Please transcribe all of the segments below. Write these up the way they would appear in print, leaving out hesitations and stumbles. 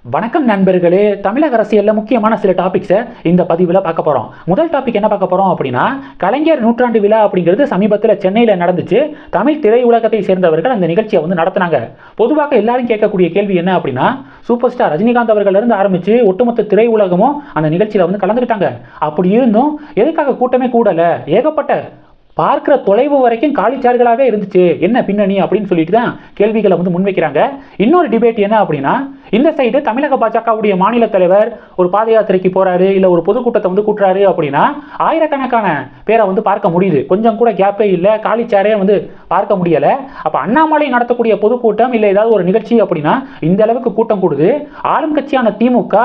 வணக்கம் நண்பர்களே. தமிழக அரசியலில் முக்கியமான சில டாபிக்ஸை இந்த பதிவில் பார்க்க போகிறோம். முதல் டாபிக் என்ன பார்க்க போகிறோம் அப்படின்னா, கலைஞர் நூற்றாண்டு விழா அப்படிங்கிறது சமீபத்தில் சென்னையில் நடந்துச்சு. தமிழ் திரையுலகத்தை சேர்ந்தவர்கள் அந்த நிகழ்ச்சியை நடத்தினாங்க. பொதுவாக எல்லாரும் கேட்கக்கூடிய கேள்வி என்ன அப்படின்னா, சூப்பர் ஸ்டார் ரஜினிகாந்த் அவர்களிருந்து ஆரம்பித்து ஒட்டுமொத்த திரையுலகமும் அந்த நிகழ்ச்சியில் கலந்துக்கிட்டாங்க. அப்படி இருந்தும் எதுக்காக கூட்டமே கூடலை, ஏகப்பட்ட பார்க்குற தொலைவு வரைக்கும் காலிச்சார்களாகவே இருந்துச்சு, என்ன பின்னணி அப்படின்னு சொல்லிட்டு தான் கேள்விகளை முன்வைக்கிறாங்க. இன்னொரு டிபேட் என்ன அப்படின்னா, இந்த சைடு தமிழக பாஜகவுடைய மாநில தலைவர் ஒரு பாத யாத்திரைக்கு போறாரு, இல்லை ஒரு பொதுக்கூட்டத்தை கூட்டுறாரு அப்படின்னா ஆயிரக்கணக்கான பேரை பார்க்க முடியுது. கொஞ்சம் கூட கேப்பே இல்லை, காலிச்சாரே பார்க்க முடியலை. அப்போ அண்ணாமலை நடத்தக்கூடிய பொதுக்கூட்டம் இல்லை ஏதாவது ஒரு நிகழ்ச்சி அப்படின்னா இந்த அளவுக்கு கூட்டம் கூடுது. ஆளும் கட்சியான திமுக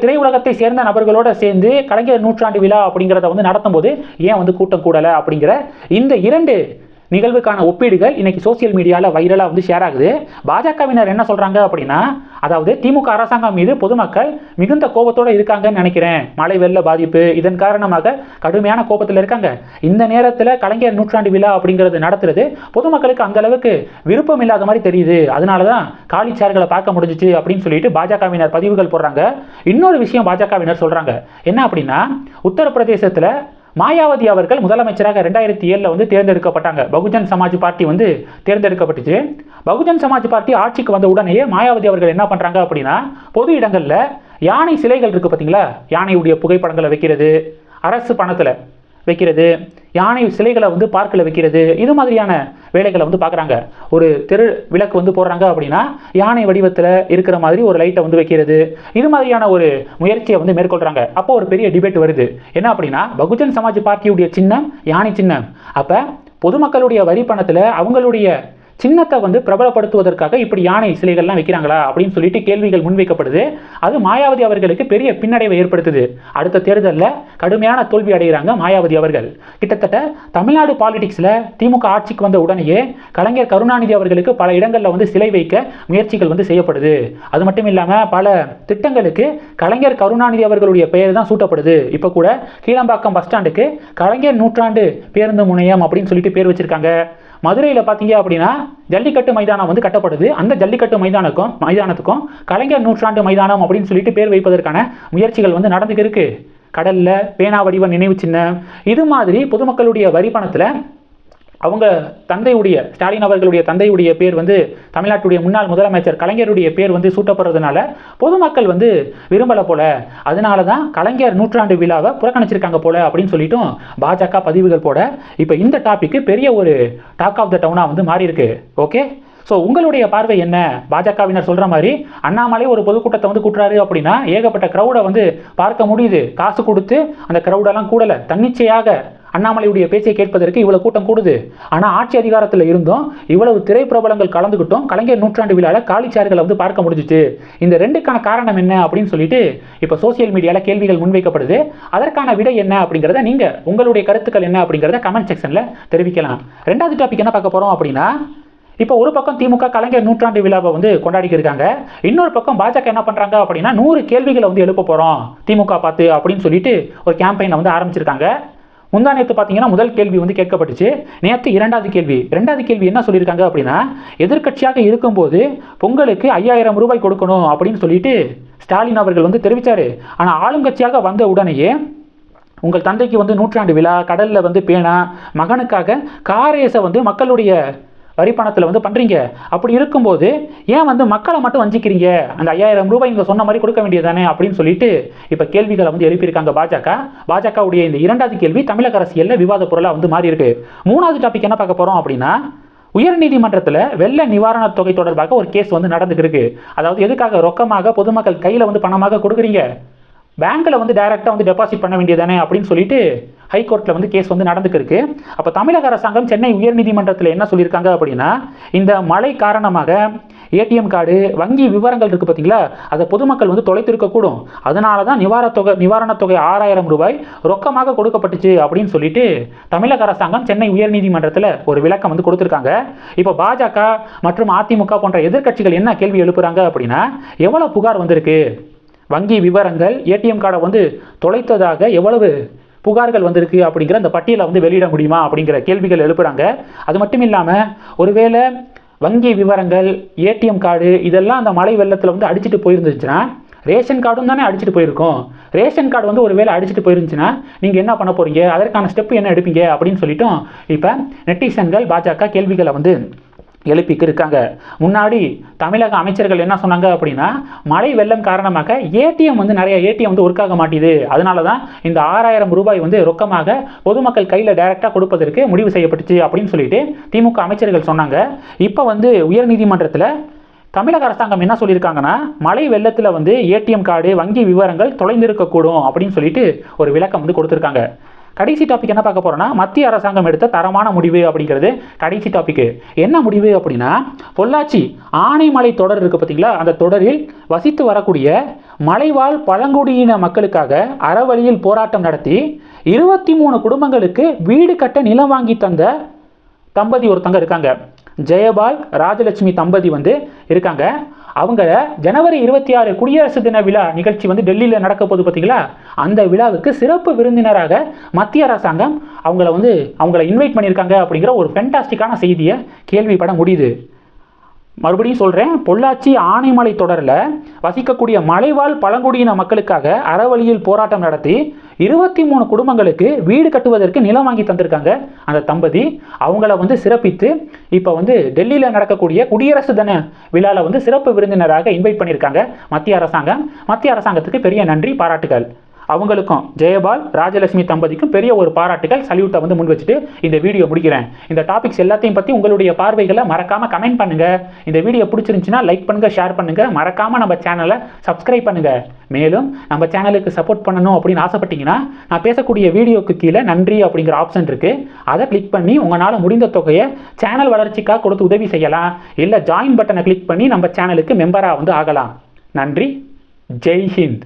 திரையுலகத்தை சேர்ந்த நபர்களோட சேர்ந்து கலைஞர் நூற்றாண்டு விழா அப்படிங்கிறத நடத்தும் போது ஏன் கூட்டம் கூடலை அப்படிங்கிற இந்த இரண்டு நிகழ்வுக்கான ஒப்பீடுகள் இன்னைக்கு சோசியல் மீடியாவில் வைரலாக ஷேர் ஆகுது. பாஜகவினர் என்ன சொல்றாங்க அப்படின்னா, அதாவது திமுக அரசாங்கம் மீது பொதுமக்கள் மிகுந்த கோபத்தோடு இருக்காங்கன்னு நினைக்கிறேன். மழை வெள்ள பாதிப்பு இதன் காரணமாக கடுமையான கோபத்தில் இருக்காங்க. இந்த நேரத்தில் கலைஞர் நூற்றாண்டு விழா அப்படிங்கிறது நடத்துறது பொதுமக்களுக்கு அந்த அளவுக்கு விருப்பம் இல்லாத மாதிரி தெரியுது. அதனால தான் காலிச்சார்களை பார்க்க முடிஞ்சிச்சு அப்படின்னு சொல்லிட்டு பாஜகவினர் பதிவுகள் போடுறாங்க. இன்னொரு விஷயம் பாஜகவினர் சொல்றாங்க என்ன அப்படின்னா, உத்தரப்பிரதேசத்தில் மாயாவதி அவர்கள் முதலமைச்சராக 2007 தேர்ந்தெடுக்கப்பட்டாங்க. பகுஜன் சமாஜ் பார்ட்டி தேர்ந்தெடுக்கப்பட்டுச்சு. பகுஜன் சமாஜ் பார்ட்டி ஆட்சிக்கு வந்த உடனேயே மாயாவதி அவர்கள் என்ன பண்றாங்க அப்படின்னா, பொது இடங்கள்ல யானை சிலைகள் இருக்கு பார்த்தீங்களா, யானையுடைய புகைப்படங்களை வைக்கிறது, அரசு பணத்தில் வைக்கிறது, யானை சிலைகளை பார்க்கில் வைக்கிறது, இது மாதிரியான வேலைகளை பார்க்குறாங்க. ஒரு தெரு விளக்கு போடுறாங்க அப்படின்னா யானை வடிவத்தில் இருக்கிற மாதிரி ஒரு லைட்டை வைக்கிறது, இது மாதிரியான ஒரு முயற்சியை மேற்கொள்கிறாங்க. அப்போ ஒரு பெரிய டிபேட் வருது என்ன அப்படின்னா, பகுஜன் சமாஜ் பார்ட்டியுடைய சின்னம் யானை சின்னம். அப்போ பொதுமக்களுடைய வரி பணத்தில் அவங்களுடைய சின்னத்தை பிரபலப்படுத்துவதற்காக இப்படி யானை சிலைகள்லாம் வைக்கிறாங்களா அப்படின்னு சொல்லிட்டு கேள்விகள் முன்வைக்கப்படுது. அது மாயாவதி அவர்களுக்கு பெரிய பின்னடைவை ஏற்படுத்துது. அடுத்த தேர்தலில் கடுமையான தோல்வி அடைகிறாங்க மாயாவதி அவர்கள். கிட்டத்தட்ட தமிழ்நாடு பாலிடிக்ஸில் திமுக ஆட்சிக்கு வந்த உடனேயே கலைஞர் கருணாநிதி அவர்களுக்கு பல இடங்களில் சிலை வைக்க முயற்சிகள் செய்யப்படுது. அது மட்டும் இல்லாமல் பல திட்டங்களுக்கு கலைஞர் கருணாநிதி அவர்களுடைய பெயர் தான் சூட்டப்படுது. இப்போ கூட கீழம்பாக்கம் பஸ் ஸ்டாண்டுக்கு கலைஞர் நூற்றாண்டு பேருந்து முனையம் அப்படின்னு சொல்லிட்டு பேர் வச்சிருக்காங்க. மதுரையில் பார்த்தீங்க அப்படின்னா ஜல்லிக்கட்டு மைதானம் கட்டப்படுது. அந்த ஜல்லிக்கட்டு மைதானத்துக்கும் கலைஞர் நூற்றாண்டு மைதானம் அப்படின்னு சொல்லிட்டு பேர் வைப்பதற்கான முயற்சிகள் நடந்துக்கு இருக்கு. கடல்ல பேனா வடிவ நினைவு சின்னம், இது மாதிரி பொதுமக்களுடைய வரி பணத்தில் அவங்க தந்தையுடைய ஸ்டாலின் அவர்களுடைய தந்தையுடைய பேர் தமிழ்நாட்டுடைய முன்னாள் முதலமைச்சர் கலைஞருடைய பேர் சூட்டப்படுறதுனால பொதுமக்கள் விரும்பலை போல, அதனால தான் கலைஞர் நூற்றாண்டு விழாவை புறக்கணிச்சிருக்காங்க போல அப்படின்னு சொல்லிட்டும் பாஜக பதிவுகள் போட இப்போ இந்த டாபிக் பெரிய ஒரு டாக் ஆஃப் த டவுனாக மாறி இருக்கு. ஓகே, ஸோ உங்களுடைய பார்வை என்ன? பாஜகவினர் சொல்கிற மாதிரி அண்ணாமலை ஒரு பொதுக்கூட்டத்தை கூட்டுறாரு அப்படின்னா ஏகப்பட்ட க்ரௌடை பார்க்க முடியுது. காசு கொடுத்து அந்த க்ரௌடெல்லாம் கூடலை, தன்னிச்சையாக அண்ணாமலையுடைய பேச்சை கேட்பதற்கு இவ்வளவு கூட்டம் கூடுது. ஆனால் ஆட்சி அதிகாரத்தில் இருந்தும் இவ்வளவு திரைப்பிரபலங்கள் கலந்துக்கிட்டோம் கலைஞர் நூற்றாண்டு விழாவில் காலிச்சார்களை பார்க்க முடிஞ்சிச்சு. இந்த ரெண்டுக்கான காரணம் என்ன அப்படின்னு சொல்லிட்டு இப்போ சோசியல் மீடியாவில் கேள்விகள் முன்வைக்கப்படுது. அதற்கான விடை என்ன அப்படிங்கிறத நீங்கள் உங்களுடைய கருத்துக்கள் என்ன அப்படிங்கிறத கமெண்ட் செக்ஷனில் தெரிவிக்கலாம். ரெண்டாவது டாபிக் என்ன பார்க்க போகிறோம் அப்படின்னா, இப்போ ஒரு பக்கம் திமுக கலைஞர் நூற்றாண்டு விழாவை கொண்டாடிட்டு இருக்காங்க. இன்னொரு பக்கம் பாஜக என்ன பண்ணுறாங்க அப்படின்னா, 100 கேள்விகளை எழுப்ப போகிறோம் திமுக பார்த்து அப்படின்னு சொல்லிட்டு ஒரு கேம்பெயினை ஆரம்பிச்சிருக்காங்க. முந்தா நேற்று பார்த்தீங்கன்னா முதல் கேள்வி கேட்கப்பட்டுச்சு. நேற்று இரண்டாவது கேள்வி என்ன சொல்லியிருக்காங்க அப்படின்னா, எதிர்க்கட்சியாக இருக்கும்போது பொங்கலுக்கு 5000 ரூபாய் கொடுக்கணும் அப்படின்னு சொல்லிட்டு ஸ்டாலின் அவர்கள் தெரிவித்தார். ஆனால் ஆளும் கட்சியாக வந்த உடனேயே உங்கள் தந்தைக்கு நூற்றாண்டு விழா, கடலில் பேனா, மகனுக்காக காரேசை மக்களுடைய வரி பணத்தில் பண்ணுறீங்க. அப்படி இருக்கும்போது ஏன் மக்களை மட்டும் வஞ்சிக்கிறீங்க, அந்த 5000 ரூபாய் இங்கே சொன்ன மாதிரி கொடுக்க வேண்டியதானே அப்படின்னு சொல்லிட்டு இப்போ கேள்விகளை எழுப்பியிருக்காங்க பாஜகவுடைய இந்த இரண்டாவது கேள்வி தமிழக அரசியலில் விவாத பொருளாக மாறி இருக்கு. மூணாவது டாபிக் என்ன பார்க்க போகிறோம் அப்படின்னா, உயர்நீதிமன்றத்தில் வெள்ள நிவாரணத் தொகை தொடர்பாக ஒரு கேஸ் நடந்துட்டு இருக்கு. அதாவது எதுக்காக ரொக்கமாக பொதுமக்கள் கையில் பணமாக கொடுக்குறீங்க, பேங்க்கில் டைரெக்டாக டெபாசிட் பண்ண வேண்டியதானே அப்படின்னு சொல்லிட்டு ஹைகோர்ட்டில் கேஸ் நடந்துக்கு இருக்கு. அப்போ தமிழக அரசாங்கம் சென்னை உயர்நீதிமன்றத்தில் என்ன சொல்லியிருக்காங்க அப்படின்னா, இந்த மழை காரணமாக ஏடிஎம் கார்டு வங்கி விவரங்கள் இருக்குது பார்த்தீங்களா, அதை பொதுமக்கள் தொலைத்திருக்கக்கூடும். அதனால தான் நிவாரணத் தொகை 6000 ரூபாய் ரொக்கமாக கொடுக்கப்பட்டுச்சு அப்படின்னு சொல்லிட்டு தமிழக அரசாங்கம் சென்னை உயர்நீதிமன்றத்தில் ஒரு விளக்கம் கொடுத்துருக்காங்க. இப்போ பாஜக மற்றும் அதிமுக போன்ற எதிர்க்கட்சிகள் என்ன கேள்வி எழுப்புறாங்க அப்படின்னா, எவ்வளோ புகார் வந்திருக்கு, வங்கி விவரங்கள் ஏடிஎம் கார்டை தொலைத்ததாக எவ்வளவு புகார்கள் வந்திருக்கு அப்படிங்கிற அந்த பட்டியலை வெளியிட முடியுமா அப்படிங்கிற கேள்விகள் எழுப்புறாங்க. அது மட்டும் இல்லாமல் ஒருவேளை வங்கி விவரங்கள், ஏடிஎம் கார்டு இதெல்லாம் அந்த மழை வெள்ளத்தில் வந்து அடிச்சுட்டு போயிருந்துச்சுன்னா, ரேஷன் கார்டும் தானே அடிச்சுட்டு போயிருக்கோம். ரேஷன் கார்டு வந்து ஒரு வேளை அடிச்சுட்டு போயிருந்துச்சுன்னா நீங்கள் என்ன பண்ண போகிறீங்க, அதற்கான ஸ்டெப் என்ன எடுப்பீங்க அப்படின்னு சொல்லிட்டும் இப்போ நெட்டிசன்கள் பாஜக கேள்விகளை வந்து எழுப்பிக்கு இருக்காங்க. முன்னாடி தமிழக அமைச்சர்கள் என்ன சொன்னாங்க அப்படின்னா, மழை வெள்ளம் காரணமாக ஏடிஎம் வந்து நிறைய ஏடிஎம் வந்து ஒர்க் ஆக மாட்டேது, அதனால தான் இந்த 6000 ரூபாய் வந்து ரொக்கமாக பொதுமக்கள் கையில் டைரெக்டாக கொடுப்பதற்கு முடிவு செய்யப்பட்டுச்சு அப்படின்னு சொல்லிட்டு திமுக அமைச்சர்கள் சொன்னாங்க. இப்போ வந்து உயர்நீதிமன்றத்தில் தமிழக அரசாங்கம் என்ன சொல்லியிருக்காங்கன்னா, மழை வெள்ளத்தில் வந்து ஏடிஎம் கார்டு, வங்கி விவரங்கள் தொலைந்திருக்கக்கூடும் அப்படின்னு சொல்லிட்டு ஒரு விளக்கம் வந்து கொடுத்துருக்காங்க. கடைசி டாபிக் என்ன பார்க்க போகிறோன்னா, மத்திய அரசாங்கம் எடுத்த தரமான முடிவு அப்படிங்கிறது கடைசி டாபிக். என்ன முடிவு அப்படின்னா, பொள்ளாச்சி ஆனைமலை தொடர் இருக்குது பார்த்தீங்களா, அந்த தொடரில் வசித்து வரக்கூடிய மலைவாழ் பழங்குடியின மக்களுக்காக அறவழியில் போராட்டம் நடத்தி 23 குடும்பங்களுக்கு வீடு கட்ட நிலம் வாங்கி தந்த தம்பதி ஒருத்தங்க இருக்காங்க. ஜெயபால் ராஜலட்சுமி தம்பதி வந்து இருக்காங்க. அவங்க ஜனவரி 26 குடியரசு தின விழா நிகழ்ச்சி வந்து டெல்லியில் நடக்க போது பார்த்தீங்களா, அந்த விழாவுக்கு சிறப்பு விருந்தினராக மத்திய அரசாங்கம் அவங்கள இன்வைட் பண்ணியிருக்காங்க அப்படிங்கிற ஒரு ஃபென்டாஸ்டிக்கான செய்தியை கேள்விப்பட முடியுது. மறுபடியும் சொல்கிறேன், பொள்ளாச்சி ஆனைமலை தொடரில் வசிக்கக்கூடிய மலைவாழ் பழங்குடியின மக்களுக்காக அறவழியில் போராட்டம் நடத்தி 23 குடும்பங்களுக்கு வீடு கட்டுவதற்கு நிலம் வாங்கி தந்திருக்காங்க அந்த தம்பதி. அவங்கள வந்து சிறப்பித்து இப்போ வந்து டெல்லியில் நடக்கக்கூடிய குடியரசு தின விழாவில் வந்து சிறப்பு விருந்தினராக இன்வைட் பண்ணியிருக்காங்க மத்திய அரசாங்கம். மத்திய அரசாங்கத்துக்கு பெரிய நன்றி, பாராட்டுகள். அவங்களுக்கும் ஜெயபால் ராஜலட்சுமி தம்பதிக்கும் பெரிய ஒரு பாராட்டுகள், சல்யூட்டை வந்து முன் வச்சுட்டு இந்த வீடியோ முடிக்கிறேன். இந்த டாபிக்ஸ் எல்லாத்தையும் பற்றி உங்களுடைய பார்வைகளை மறக்காமல் கமெண்ட் பண்ணுங்கள். இந்த வீடியோ பிடிச்சிருந்துச்சுன்னா லைக் பண்ணுங்கள், ஷேர் பண்ணுங்கள், மறக்காமல் நம்ம சேனலை சப்ஸ்கிரைப் பண்ணுங்கள். மேலும் நம்ம சேனலுக்கு சப்போர்ட் பண்ணணும் அப்படின்னு ஆசைப்பட்டீங்கன்னா, நான் பேசக்கூடிய வீடியோக்கு கீழே நன்றி அப்படிங்கிற ஆப்ஷன் இருக்குது, அதை கிளிக் பண்ணி உங்களால் முடிந்த தொகையை சேனல் வளர்ச்சிக்காக கொடுத்து உதவி செய்யலாம். இல்லை ஜாயின் பட்டனை கிளிக் பண்ணி நம்ம சேனலுக்கு மெம்பராக வந்து ஆகலாம். நன்றி. ஜெய் ஹிந்த்.